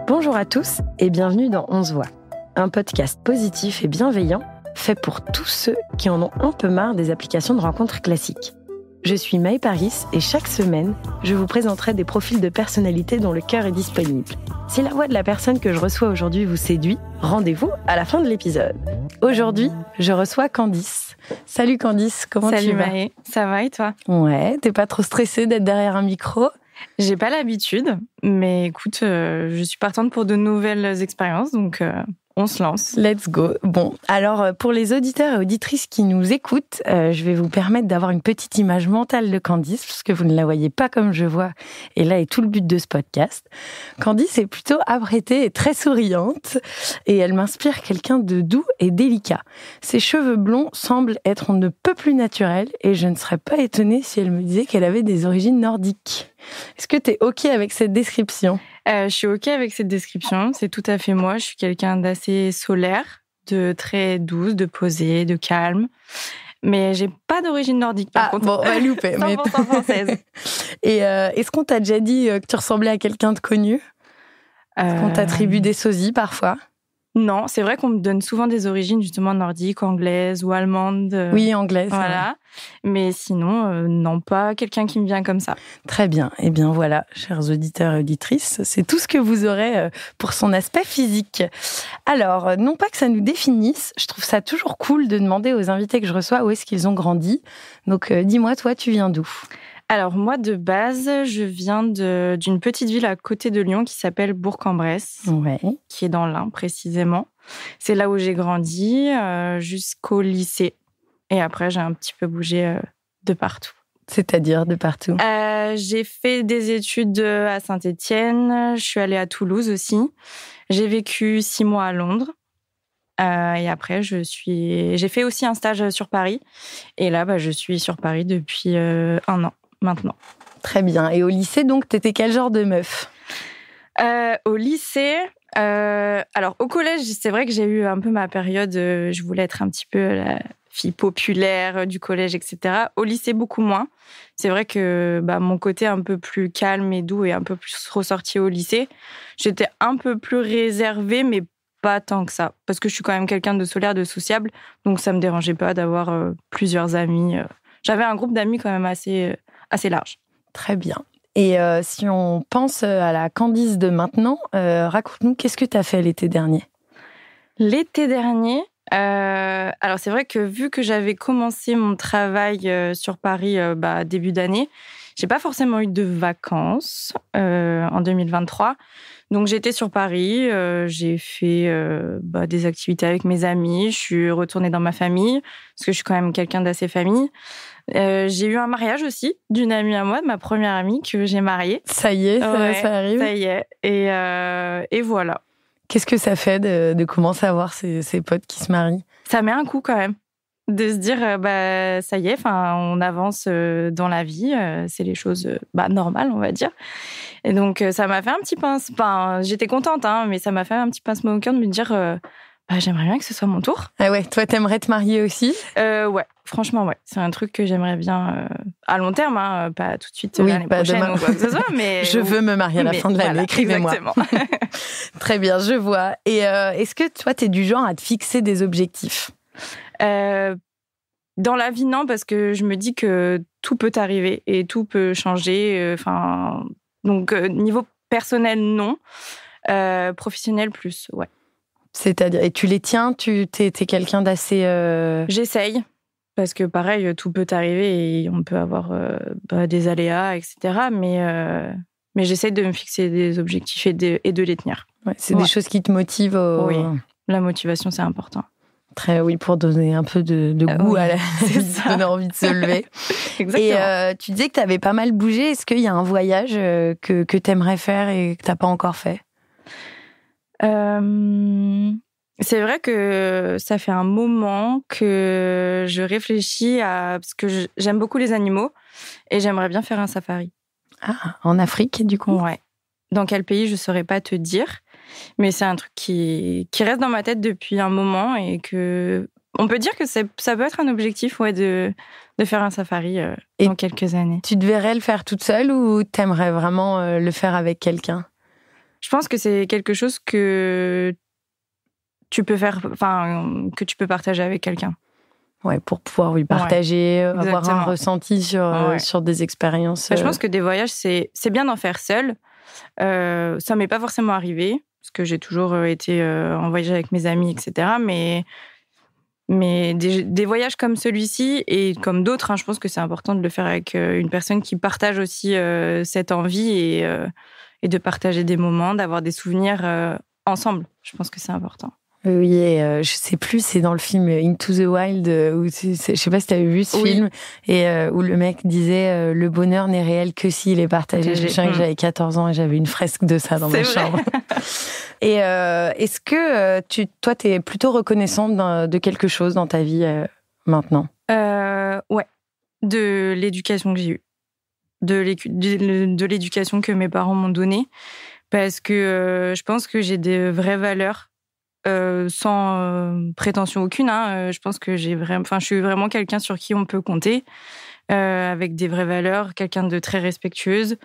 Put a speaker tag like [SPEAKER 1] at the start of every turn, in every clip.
[SPEAKER 1] Bonjour à tous et bienvenue dans On se voit, un podcast positif et bienveillant fait pour tous ceux qui en ont un peu marre des applications de rencontres classiques. Je suis Maë Paris et chaque semaine, je vous présenterai des profils de personnalités dont le cœur est disponible. Si la voix de la personne que je reçois aujourd'hui vous séduit, rendez-vous à la fin de l'épisode. Aujourd'hui, je reçois Candice. Salut Candice, comment tu vas ?
[SPEAKER 2] Salut Maë, ça va et toi ?
[SPEAKER 1] Ouais, t'es pas trop stressée d'être derrière un micro ?
[SPEAKER 2] J'ai pas l'habitude, mais écoute, je suis partante pour de nouvelles expériences, donc on se lance.
[SPEAKER 1] Let's go. Bon, alors pour les auditeurs et auditrices qui nous écoutent, je vais vous permettre d'avoir une petite image mentale de Candice, parce que vous ne la voyez pas comme je vois, et là est tout le but de ce podcast. Candice est plutôt apprêtée et très souriante, et elle m'inspire quelqu'un de doux et délicat. Ses cheveux blonds semblent être on ne peut plus naturels, et je ne serais pas étonnée si elle me disait qu'elle avait des origines nordiques. Est-ce que tu es OK avec cette description ?
[SPEAKER 2] Je suis OK avec cette description, c'est tout à fait moi. Je suis quelqu'un d'assez solaire, de très douce, de posée, de calme. Mais j'ai pas d'origine nordique, par contre.
[SPEAKER 1] Bon, on va louper.
[SPEAKER 2] 100% française.
[SPEAKER 1] Et est-ce qu'on t'a déjà dit que tu ressemblais à quelqu'un de connu ? Est-ce qu'on t'attribue des sosies parfois ?
[SPEAKER 2] Non, c'est vrai qu'on me donne souvent des origines justement nordiques, anglaises ou allemandes.
[SPEAKER 1] Oui, anglaise.
[SPEAKER 2] Voilà. Mais sinon, non, pas quelqu'un qui me vient comme ça.
[SPEAKER 1] Très bien. Eh bien voilà, chers auditeurs et auditrices, c'est tout ce que vous aurez pour son aspect physique. Alors, non pas que ça nous définisse, je trouve ça toujours cool de demander aux invités que je reçois où est-ce qu'ils ont grandi. Donc, dis-moi, toi, tu viens d'où ?
[SPEAKER 2] Alors moi, de base, je viens d'une petite ville à côté de Lyon qui s'appelle Bourg-en-Bresse,
[SPEAKER 1] Ouais.
[SPEAKER 2] qui est dans l'Ain précisément. C'est là où j'ai grandi jusqu'au lycée. Et après, j'ai un petit peu bougé de partout.
[SPEAKER 1] C'est-à-dire de partout ?
[SPEAKER 2] J'ai fait des études à Saint-Étienne. Je suis allée à Toulouse aussi. J'ai vécu 6 mois à Londres. Et après, j'ai fait aussi un stage sur Paris. Et là, je suis sur Paris depuis 1 an maintenant.
[SPEAKER 1] Très bien. Et au lycée, donc, t'étais quel genre de meuf ?
[SPEAKER 2] Au lycée, alors au collège, c'est vrai que j'ai eu un peu ma période, je voulais être un petit peu la fille populaire du collège, etc. Au lycée, beaucoup moins. C'est vrai que mon côté un peu plus calme et doux est un peu plus ressorti au lycée. J'étais un peu plus réservée, mais pas tant que ça. Parce que je suis quand même quelqu'un de solaire, de sociable, donc ça me dérangeait pas d'avoir plusieurs amis. J'avais un groupe d'amis quand même assez large.
[SPEAKER 1] Très bien. Et si on pense à la Candice de maintenant, raconte-nous, qu'est-ce que tu as fait l'été dernier ?
[SPEAKER 2] L'été dernier, alors c'est vrai que vu que j'avais commencé mon travail sur Paris début d'année, j'ai pas forcément eu de vacances en 2023. Donc j'étais sur Paris, j'ai fait des activités avec mes amis, je suis retournée dans ma famille, parce que je suis quand même quelqu'un d'assez famille. J'ai eu un mariage aussi d'une amie à moi, de ma première amie que j'ai mariée.
[SPEAKER 1] Ça y est, ça arrive.
[SPEAKER 2] Ça y est. Et voilà.
[SPEAKER 1] Qu'est-ce que ça fait de commencer à voir ses potes qui se marient ?
[SPEAKER 2] Ça met un coup quand même. De se dire, ça y est, on avance dans la vie, c'est les choses normales, on va dire. Et donc, ça m'a fait un petit pince. J'étais contente, mais ça m'a fait un petit pincement au cœur de me dire, j'aimerais bien que ce soit mon tour.
[SPEAKER 1] Ah ouais, toi, t'aimerais te marier aussi ?
[SPEAKER 2] Ouais, franchement, ouais. C'est un truc que j'aimerais bien à long terme, pas tout de suite l'année
[SPEAKER 1] pas
[SPEAKER 2] prochaine
[SPEAKER 1] demain.
[SPEAKER 2] ou quoi que ce soit, mais...
[SPEAKER 1] Je veux me marier à la fin de l'année,
[SPEAKER 2] voilà,
[SPEAKER 1] écrivez-moi.
[SPEAKER 2] Exactement.
[SPEAKER 1] Très bien, je vois. Et est-ce que toi, t'es du genre à te fixer des objectifs ?
[SPEAKER 2] Dans la vie, non, parce que je me dis que tout peut arriver et tout peut changer. Donc, niveau personnel, non. Professionnel, plus, ouais.
[SPEAKER 1] C'est-à-dire, et tu les tiens, t'es quelqu'un d'assez...
[SPEAKER 2] J'essaye, parce que pareil, tout peut arriver et on peut avoir des aléas, etc. Mais j'essaye de me fixer des objectifs et de les tenir.
[SPEAKER 1] Ouais, c'est des choses qui te motivent.
[SPEAKER 2] Oui, la motivation, c'est important.
[SPEAKER 1] Oui, pour donner un peu de goût à la vie, donner envie de se lever.
[SPEAKER 2] Exactement.
[SPEAKER 1] Et tu disais que tu avais pas mal bougé. Est-ce qu'il y a un voyage que tu aimerais faire et que tu n'as pas encore fait ?
[SPEAKER 2] C'est vrai que ça fait un moment que je réfléchis parce que j'aime beaucoup les animaux et j'aimerais bien faire un safari.
[SPEAKER 1] Ah, en Afrique, du coup ?
[SPEAKER 2] Ouais. Dans quel pays, je ne saurais pas te dire. Mais c'est un truc qui reste dans ma tête depuis un moment et que on peut dire que ça peut être un objectif de faire un safari dans quelques années.
[SPEAKER 1] Tu te verrais le faire toute seule ou t'aimerais vraiment le faire avec quelqu'un ?
[SPEAKER 2] Je pense que c'est quelque chose que tu peux faire, enfin, que tu peux partager avec quelqu'un.
[SPEAKER 1] Ouais, pour pouvoir lui partager, avoir un ressenti sur des expériences.
[SPEAKER 2] Je pense que des voyages, c'est bien d'en faire seul. Ça m'est pas forcément arrivé, parce que j'ai toujours été en voyage avec mes amis, etc. Mais des voyages comme celui-ci et comme d'autres, hein, je pense que c'est important de le faire avec une personne qui partage aussi cette envie et de partager des moments, d'avoir des souvenirs ensemble. Je pense que c'est important.
[SPEAKER 1] Oui, et je sais plus, c'est dans le film Into the Wild, où je sais pas si tu avais vu ce film, et où le mec disait le bonheur n'est réel que s'il est partagé. Je me souviens que j'avais 14 ans et j'avais une fresque de ça dans ma chambre. Et est-ce que toi, tu es plutôt reconnaissante de quelque chose dans ta vie maintenant ?
[SPEAKER 2] Ouais, de l'éducation que j'ai eue, de l'éducation que mes parents m'ont donnée, parce que je pense que j'ai des vraies valeurs. Sans prétention aucune, hein. Je pense que je suis vraiment quelqu'un sur qui on peut compter, avec des vraies valeurs, quelqu'un de très respectueuse.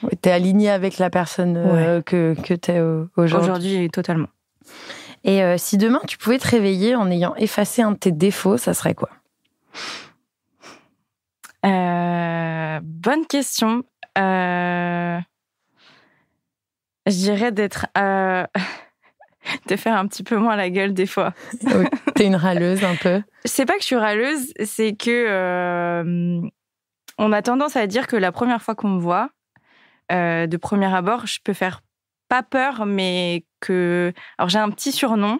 [SPEAKER 1] Ouais, t'es alignée avec la personne que t'es aujourd'hui.
[SPEAKER 2] Aujourd'hui, totalement.
[SPEAKER 1] Et si demain tu pouvais te réveiller en ayant effacé un de tes défauts, ça serait quoi ?
[SPEAKER 2] Bonne question. Je dirais de faire un petit peu moins la gueule des fois.
[SPEAKER 1] Oui, t'es une râleuse un peu.
[SPEAKER 2] C'est pas que je suis râleuse, c'est que on a tendance à dire que la première fois qu'on me voit, de premier abord, je peux faire pas peur, mais que... Alors j'ai un petit surnom,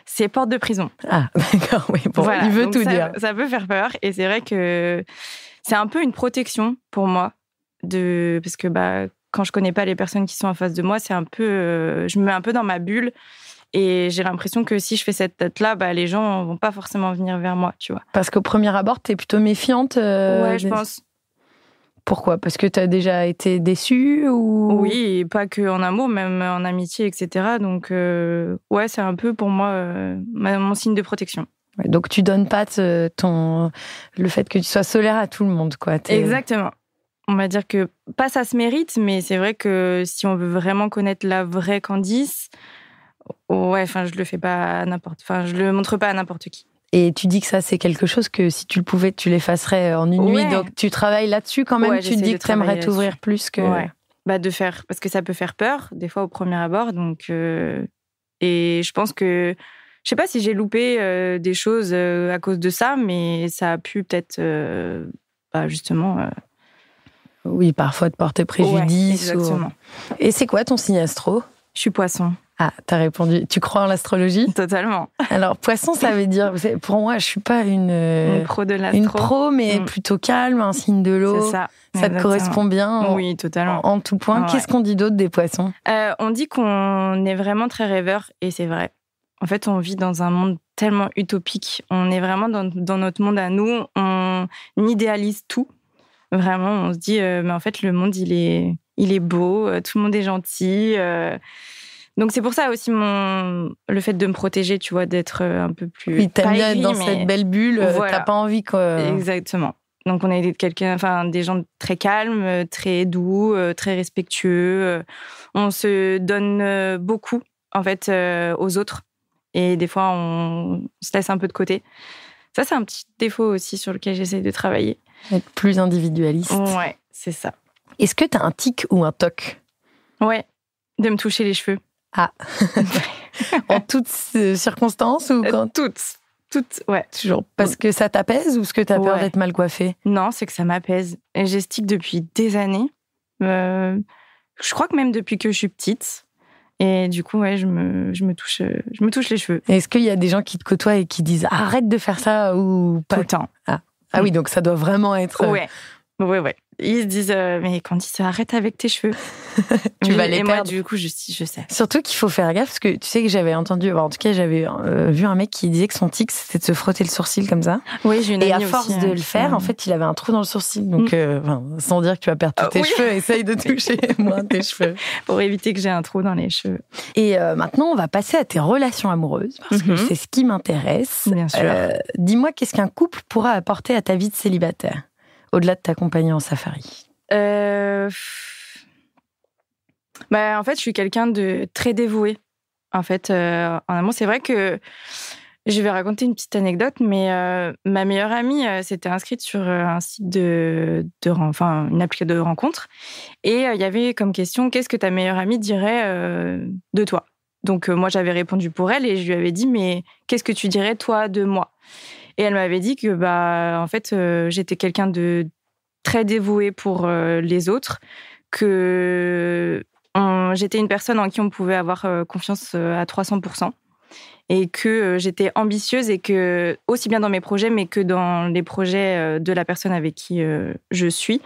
[SPEAKER 2] c'est porte de prison.
[SPEAKER 1] Ah, d'accord, oui, bon, voilà, il veut tout dire.
[SPEAKER 2] Ça peut faire peur, et c'est vrai que c'est un peu une protection pour moi, parce que quand je connais pas les personnes qui sont en face de moi, c'est un peu, je me mets un peu dans ma bulle et j'ai l'impression que si je fais cette tête-là, les gens vont pas forcément venir vers moi, tu vois.
[SPEAKER 1] Parce qu'au premier abord, t'es plutôt méfiante.
[SPEAKER 2] Ouais, je pense.
[SPEAKER 1] Pourquoi ? Parce que t'as déjà été déçue ou...
[SPEAKER 2] Oui, et pas que en amour, même en amitié, etc. Donc, ouais, c'est un peu pour moi mon signe de protection.
[SPEAKER 1] Ouais, donc tu donnes pas le fait que tu sois solaire à tout le monde, quoi.
[SPEAKER 2] Exactement. On va dire que, pas ça se mérite, mais c'est vrai que si on veut vraiment connaître la vraie Candice, je le fais pas je le montre pas à n'importe qui.
[SPEAKER 1] Et tu dis que ça, c'est quelque chose que si tu le pouvais, tu l'effacerais en une nuit. Donc tu travailles là-dessus quand même. Tu te dis que tu aimerais t'ouvrir plus que...
[SPEAKER 2] Ouais. Parce que ça peut faire peur, des fois au premier abord. Donc, et je pense que... Je sais pas si j'ai loupé des choses à cause de ça, mais ça a pu peut-être, justement...
[SPEAKER 1] Oui, parfois te porter préjudice.
[SPEAKER 2] Ouais, exactement.
[SPEAKER 1] Et c'est quoi ton signe astro ?
[SPEAKER 2] Je suis Poisson.
[SPEAKER 1] Ah, t'as répondu. Tu crois en l'astrologie ?
[SPEAKER 2] Totalement.
[SPEAKER 1] Alors, Poisson, ça veut dire... Pour moi, je suis pas une
[SPEAKER 2] pro de l'astro.
[SPEAKER 1] Une pro, mais plutôt calme, un signe de l'eau.
[SPEAKER 2] C'est ça.
[SPEAKER 1] Ça te correspond bien
[SPEAKER 2] oui, totalement.
[SPEAKER 1] En tout point.
[SPEAKER 2] Ouais.
[SPEAKER 1] Qu'est-ce qu'on dit d'autre des Poissons ?
[SPEAKER 2] On dit qu'on est vraiment très rêveur, et c'est vrai. En fait, on vit dans un monde tellement utopique. On est vraiment dans notre monde à nous. On idéalise tout. Vraiment, on se dit, mais en fait, le monde, il est beau, tout le monde est gentil. Donc, c'est pour ça aussi le fait de me protéger, tu vois, d'être un peu plus...
[SPEAKER 1] Oui, t'aimes bien être dans cette belle bulle,
[SPEAKER 2] voilà.
[SPEAKER 1] T'as pas envie, quoi.
[SPEAKER 2] Exactement. Donc, on est des gens très calmes, très doux, très respectueux. On se donne beaucoup, en fait, aux autres. Et des fois, on se laisse un peu de côté. Ça, c'est un petit défaut aussi sur lequel j'essaie de travailler.
[SPEAKER 1] Être plus individualiste.
[SPEAKER 2] Ouais, c'est ça.
[SPEAKER 1] Est-ce que t'as un tic ou un toc ?
[SPEAKER 2] Ouais, de me toucher les cheveux.
[SPEAKER 1] Ah. En toutes circonstances ou quand...
[SPEAKER 2] Toutes, ouais.
[SPEAKER 1] Toujours. Parce que ça t'apaise ou parce que t'as peur d'être mal coiffée ?
[SPEAKER 2] Non, c'est que ça m'apaise. Et j'estique depuis des années. Je crois que même depuis que je suis petite. Et du coup, je me touche les cheveux.
[SPEAKER 1] Et est-ce qu'il y a des gens qui te côtoient et qui disent arrête de faire ça ou pas ?
[SPEAKER 2] Tout le temps.
[SPEAKER 1] Ah oui, donc ça doit vraiment être...
[SPEAKER 2] Ouais. Ils se disent mais Candice, arrête avec tes cheveux.
[SPEAKER 1] Tu vas les perdre.
[SPEAKER 2] Moi, du coup, je sais.
[SPEAKER 1] Surtout qu'il faut faire gaffe, parce que tu sais que j'avais entendu... en tout cas, j'avais vu un mec qui disait que son tic, c'était de se frotter le sourcil comme ça.
[SPEAKER 2] Oui, j'ai une amie
[SPEAKER 1] aussi. Et à force de le faire, en fait, il avait un trou dans le sourcil. Donc, sans dire que tu vas perdre tous tes cheveux, essaye de toucher moins tes cheveux.
[SPEAKER 2] Pour éviter que j'ai un trou dans les cheveux.
[SPEAKER 1] Et maintenant, on va passer à tes relations amoureuses, parce que c'est ce qui m'intéresse.
[SPEAKER 2] Bien sûr.
[SPEAKER 1] Dis-moi, qu'est-ce qu'un couple pourra apporter à ta vie de célibataire, au-delà de t'accompagner en safari ?
[SPEAKER 2] En fait, je suis quelqu'un de très dévoué. En fait, en amour, c'est vrai que je vais raconter une petite anecdote, mais ma meilleure amie s'était inscrite sur un site une application de rencontre. Et il y avait comme question, qu'est-ce que ta meilleure amie dirait de toi ? Donc, moi, j'avais répondu pour elle et je lui avais dit, mais qu'est-ce que tu dirais, toi, de moi ? Et elle m'avait dit que, en fait, j'étais quelqu'un de très dévoué pour les autres, que j'étais une personne en qui on pouvait avoir confiance à 300%. Et que j'étais ambitieuse et que, aussi bien dans mes projets, mais que dans les projets de la personne avec qui je suis.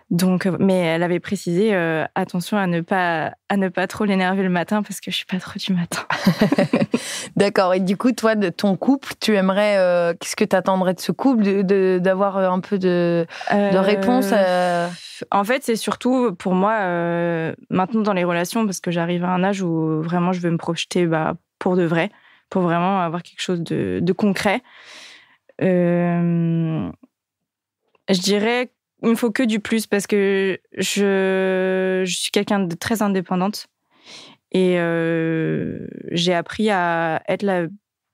[SPEAKER 2] Donc, mais elle avait précisé, attention à ne pas trop l'énerver le matin parce que je suis pas trop du matin.
[SPEAKER 1] D'accord. Et du coup, toi, de ton couple, tu aimerais, qu'est-ce que tu attendrais de ce couple, d'avoir un peu de réponse
[SPEAKER 2] En fait, c'est surtout pour moi, maintenant dans les relations, parce que j'arrive à un âge où vraiment je veux me projeter pour de vrai, pour vraiment avoir quelque chose de concret. Je dirais il me faut que du plus parce que je suis quelqu'un de très indépendante et j'ai appris à être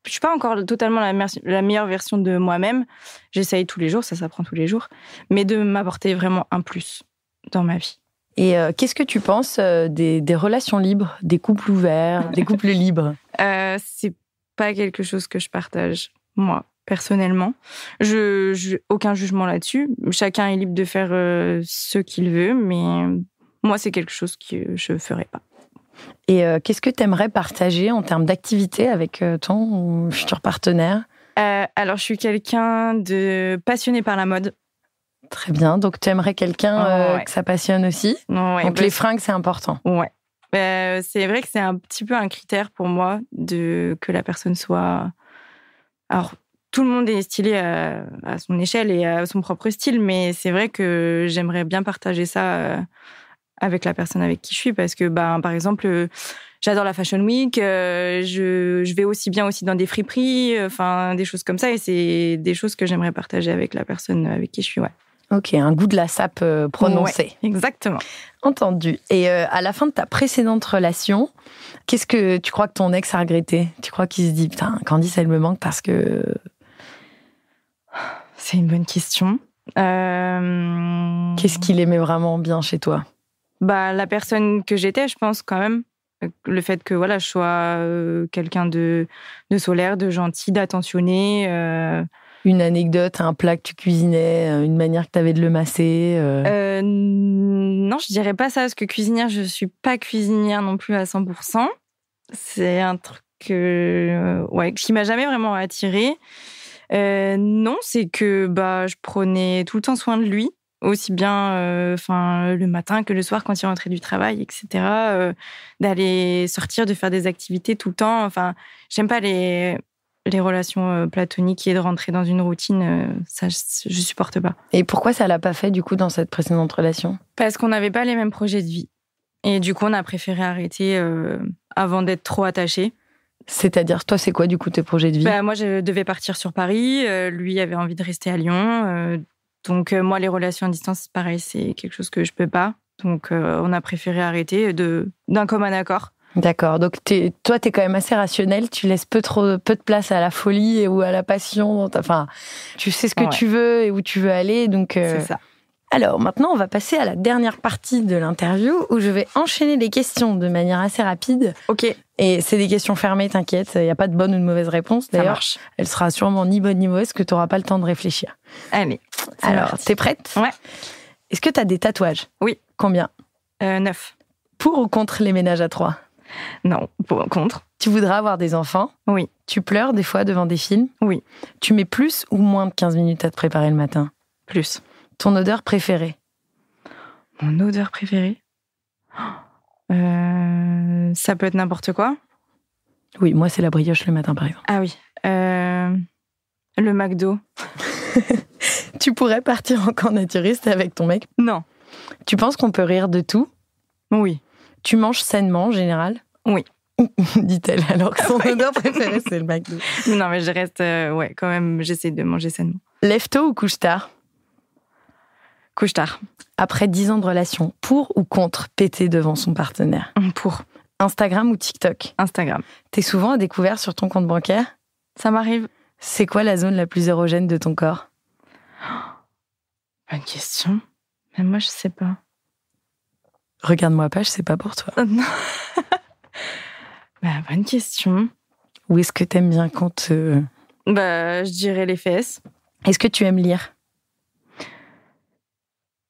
[SPEAKER 2] je suis pas encore totalement la meilleure version de moi-même. J'essaye tous les jours, ça s'apprend tous les jours, mais de m'apporter vraiment un plus dans ma vie.
[SPEAKER 1] Et qu'est-ce que tu penses des relations libres, des couples ouverts, des couples libres ?
[SPEAKER 2] C'est pas quelque chose que je partage, moi. Personnellement, aucun jugement là-dessus. Chacun est libre de faire ce qu'il veut, mais moi, c'est quelque chose que je ferais pas.
[SPEAKER 1] Et qu'est-ce que tu aimerais partager en termes d'activité avec ton futur partenaire ?
[SPEAKER 2] Alors, je suis quelqu'un de passionné par la mode.
[SPEAKER 1] Très bien. Donc, tu aimerais quelqu'un que ça passionne aussi ?
[SPEAKER 2] Ouais,
[SPEAKER 1] donc, les fringues, c'est important.
[SPEAKER 2] Ouais. C'est vrai que c'est un petit peu un critère pour moi que la personne soit... Alors, tout le monde est stylé à son échelle et à son propre style, mais c'est vrai que j'aimerais bien partager ça avec la personne avec qui je suis parce que, par exemple, j'adore la Fashion Week, je vais aussi bien aussi dans des friperies, des choses comme ça, et c'est des choses que j'aimerais partager avec la personne avec qui je suis, ouais.
[SPEAKER 1] Ok, un goût de la sape prononcé.
[SPEAKER 2] Ouais, exactement.
[SPEAKER 1] Entendu. Et à la fin de ta précédente relation, qu'est-ce que tu crois que ton ex a regretté ? Tu crois qu'il se dit, putain, Candice, elle me manque parce que...
[SPEAKER 2] C'est une bonne question.
[SPEAKER 1] Qu'est-ce qu'il aimait vraiment bien chez toi ?
[SPEAKER 2] La personne que j'étais, je pense quand même. Le fait que je sois quelqu'un de solaire, de gentil, d'attentionné.
[SPEAKER 1] Une anecdote, un plat que tu cuisinais, une manière que tu avais de le masser
[SPEAKER 2] Non, je dirais pas ça, parce que cuisinière, je suis pas cuisinière non plus à 100%. C'est un truc qui m'a jamais vraiment attirée. Non, c'est que je prenais tout le temps soin de lui, aussi bien le matin que le soir quand il rentrait du travail, etc. D'aller sortir, de faire des activités tout le temps. J'aime pas les relations platoniques et de rentrer dans une routine, ça je supporte pas.
[SPEAKER 1] Et pourquoi ça l'a pas fait du coup dans cette précédente relation ?
[SPEAKER 2] Parce qu'on n'avait pas les mêmes projets de vie. Et du coup, on a préféré arrêter avant d'être trop attachés.
[SPEAKER 1] C'est-à-dire, toi, c'est quoi, du coup, tes projets de vie ?
[SPEAKER 2] Moi, je devais partir sur Paris. Lui avait envie de rester à Lyon. Donc, moi, les relations à distance, pareil, c'est quelque chose que je peux pas. Donc, on a préféré arrêter d'un commun accord.
[SPEAKER 1] D'accord. Donc, toi, t'es quand même assez rationnel. Tu laisses peu de place à la folie ou à la passion. Tu sais ce que tu veux et où tu veux aller. Donc,
[SPEAKER 2] c'est ça.
[SPEAKER 1] Alors, maintenant, on va passer à la dernière partie de l'interview où je vais enchaîner les questions de manière assez rapide.
[SPEAKER 2] Ok.
[SPEAKER 1] Et c'est des questions fermées, t'inquiète. Il n'y a pas de bonne ou de mauvaise réponse. D'ailleurs,
[SPEAKER 2] ça marche.
[SPEAKER 1] Elle sera sûrement ni bonne ni mauvaise, parce que tu n'auras pas le temps de réfléchir.
[SPEAKER 2] Allez.
[SPEAKER 1] Alors, t'es prête ?
[SPEAKER 2] Ouais.
[SPEAKER 1] Est-ce que tu as des tatouages ?
[SPEAKER 2] Oui.
[SPEAKER 1] Combien ?
[SPEAKER 2] 9.
[SPEAKER 1] Pour ou contre les ménages à 3 ?
[SPEAKER 2] Non, contre.
[SPEAKER 1] Tu voudrais avoir des enfants ?
[SPEAKER 2] Oui.
[SPEAKER 1] Tu pleures des fois devant des films ?
[SPEAKER 2] Oui.
[SPEAKER 1] Tu mets plus ou moins de 15 minutes à te préparer le matin ?
[SPEAKER 2] Plus.
[SPEAKER 1] Ton odeur préférée ?
[SPEAKER 2] Mon odeur préférée ? Ça peut être n'importe quoi.
[SPEAKER 1] Oui, moi, c'est la brioche le matin, par exemple.
[SPEAKER 2] Ah oui. Le McDo.
[SPEAKER 1] Tu pourrais partir en camp naturiste avec ton mec ?
[SPEAKER 2] Non.
[SPEAKER 1] Tu penses qu'on peut rire de tout ?
[SPEAKER 2] Oui.
[SPEAKER 1] Tu manges sainement, en général ?
[SPEAKER 2] Oui.
[SPEAKER 1] Dit-elle, alors que son odeur préférée, c'est le McDo.
[SPEAKER 2] Non, mais je reste... quand même, j'essaie de manger sainement.
[SPEAKER 1] Lève tôt ou couche tard ?
[SPEAKER 2] Couche tard.
[SPEAKER 1] Après 10 ans de relation, pour ou contre péter devant son partenaire?
[SPEAKER 2] Pour.
[SPEAKER 1] Instagram ou TikTok?
[SPEAKER 2] Instagram.
[SPEAKER 1] T'es souvent à découvert sur ton compte bancaire?
[SPEAKER 2] Ça m'arrive.
[SPEAKER 1] C'est quoi la zone la plus érogène de ton corps?
[SPEAKER 2] Bonne question. Mais moi, je sais pas.
[SPEAKER 1] Regarde-moi pas, je sais pas pour toi.
[SPEAKER 2] Bonne question.
[SPEAKER 1] Ou est-ce que t'aimes bien quand te...
[SPEAKER 2] Je dirais les fesses.
[SPEAKER 1] Est-ce que tu aimes lire?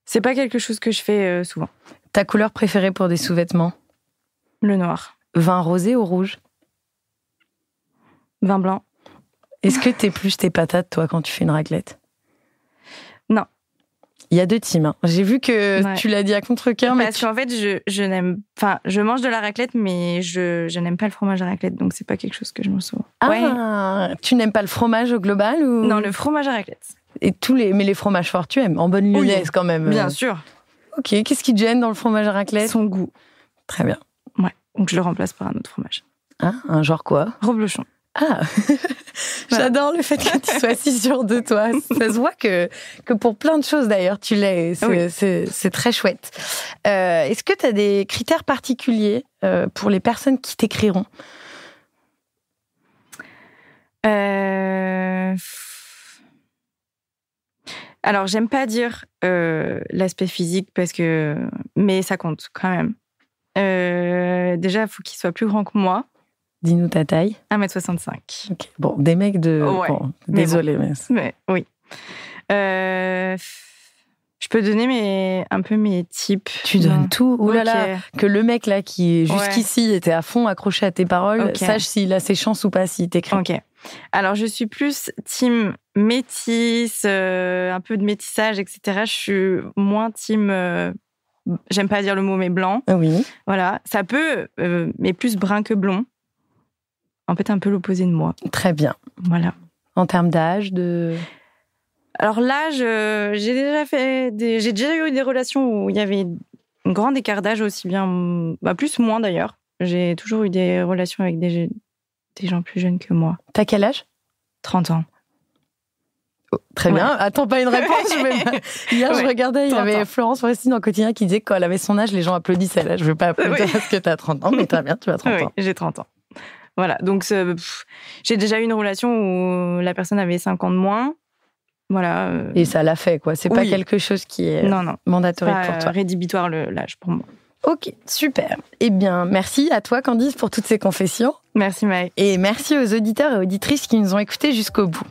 [SPEAKER 2] C'est pas quelque chose que je fais souvent.
[SPEAKER 1] Ta couleur préférée pour des sous-vêtements?
[SPEAKER 2] Le noir.
[SPEAKER 1] Vin rosé ou rouge?
[SPEAKER 2] Vin blanc.
[SPEAKER 1] Est-ce que t'épluches tes patates, toi, quand tu fais une raclette?
[SPEAKER 2] Non.
[SPEAKER 1] Il y a 2 teams. Hein. J'ai vu que tu l'as dit à contre-cœur.
[SPEAKER 2] Parce qu'en fait, je n'aime... Enfin, je mange de la raclette, mais je n'aime pas le fromage à raclette, donc c'est pas quelque chose que je me souviens.
[SPEAKER 1] Ah, tu n'aimes pas le fromage au global ou...
[SPEAKER 2] Non, le fromage à raclette.
[SPEAKER 1] Et mais les fromages forts, tu aimes, en bonne lyonnaise quand même.
[SPEAKER 2] Bien sûr.
[SPEAKER 1] Ok, qu'est-ce qui te gêne dans le fromage à raclette?
[SPEAKER 2] Son goût.
[SPEAKER 1] Très bien.
[SPEAKER 2] Ouais, donc je le remplace par un autre fromage.
[SPEAKER 1] Ah, un genre quoi?
[SPEAKER 2] Reblochon.
[SPEAKER 1] Ah, j'adore le fait que tu sois si sûre de toi. Ça se voit que pour plein de choses d'ailleurs, tu l'es. C'est très chouette. Est-ce que tu as des critères particuliers pour les personnes qui t'écriront?
[SPEAKER 2] Alors, j'aime pas dire l'aspect physique mais ça compte quand même. Déjà, il faut qu'il soit plus grand que moi.
[SPEAKER 1] Dis-nous ta taille.
[SPEAKER 2] 1m65.
[SPEAKER 1] Ok. Bon, des mecs de...
[SPEAKER 2] Ouais.
[SPEAKER 1] Bon, désolé,
[SPEAKER 2] mais oui. Je peux donner un peu mes types.
[SPEAKER 1] Tu donnes tout. Ouh là là, que le mec là qui jusqu'ici était à fond accroché à tes paroles, sache s'il a ses chances ou pas, s'il t'écrit.
[SPEAKER 2] Ok. Alors, je suis plus team métisse, un peu de métissage, etc. Je suis moins team... j'aime pas dire le mot, mais blanc.
[SPEAKER 1] Oui.
[SPEAKER 2] Voilà. Ça peut, mais plus brun que blond. En fait, un peu l'opposé de moi.
[SPEAKER 1] Bien. Très
[SPEAKER 2] Voilà.
[SPEAKER 1] En termes d'âge,
[SPEAKER 2] Alors l'âge, j'ai déjà eu des relations où il y avait un grand écart d'âge, aussi bien, plus moins d'ailleurs. J'ai toujours eu des relations avec des gens plus jeunes que moi.
[SPEAKER 1] T'as quel âge?
[SPEAKER 2] 30 ans.
[SPEAKER 1] Oh, très bien. Attends, pas une réponse. Hier, je regardais, il y avait Florence Foresti dans le quotidien qui disait que quand elle avait son âge, les gens applaudissaient. Là, je veux pas applaudir parce que t'as 30 ans, mais très bien, tu as 30 ans.
[SPEAKER 2] J'ai 30 ans. Voilà, donc j'ai déjà eu une relation où la personne avait 5 ans de moins. Voilà.
[SPEAKER 1] Et ça l'a fait, quoi. C'est pas quelque chose qui est mandatoire pour toi.
[SPEAKER 2] C'est pas rédhibitoire l'âge pour moi.
[SPEAKER 1] Ok, super. Eh bien, merci à toi, Candice, pour toutes ces confessions.
[SPEAKER 2] Merci, Maë.
[SPEAKER 1] Et merci aux auditeurs et auditrices qui nous ont écoutés jusqu'au bout.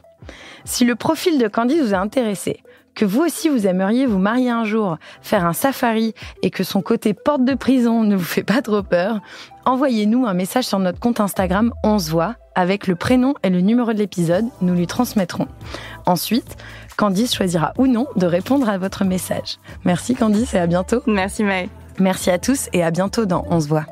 [SPEAKER 1] Si le profil de Candice vous a intéressé, que vous aussi vous aimeriez vous marier un jour, faire un safari et que son côté porte de prison ne vous fait pas trop peur, envoyez-nous un message sur notre compte Instagram On se voit avec le prénom et le numéro de l'épisode, nous lui transmettrons. Ensuite, Candice choisira ou non de répondre à votre message. Merci Candice et à bientôt.
[SPEAKER 2] Merci Maë.
[SPEAKER 1] Merci à tous et à bientôt dans On se voit.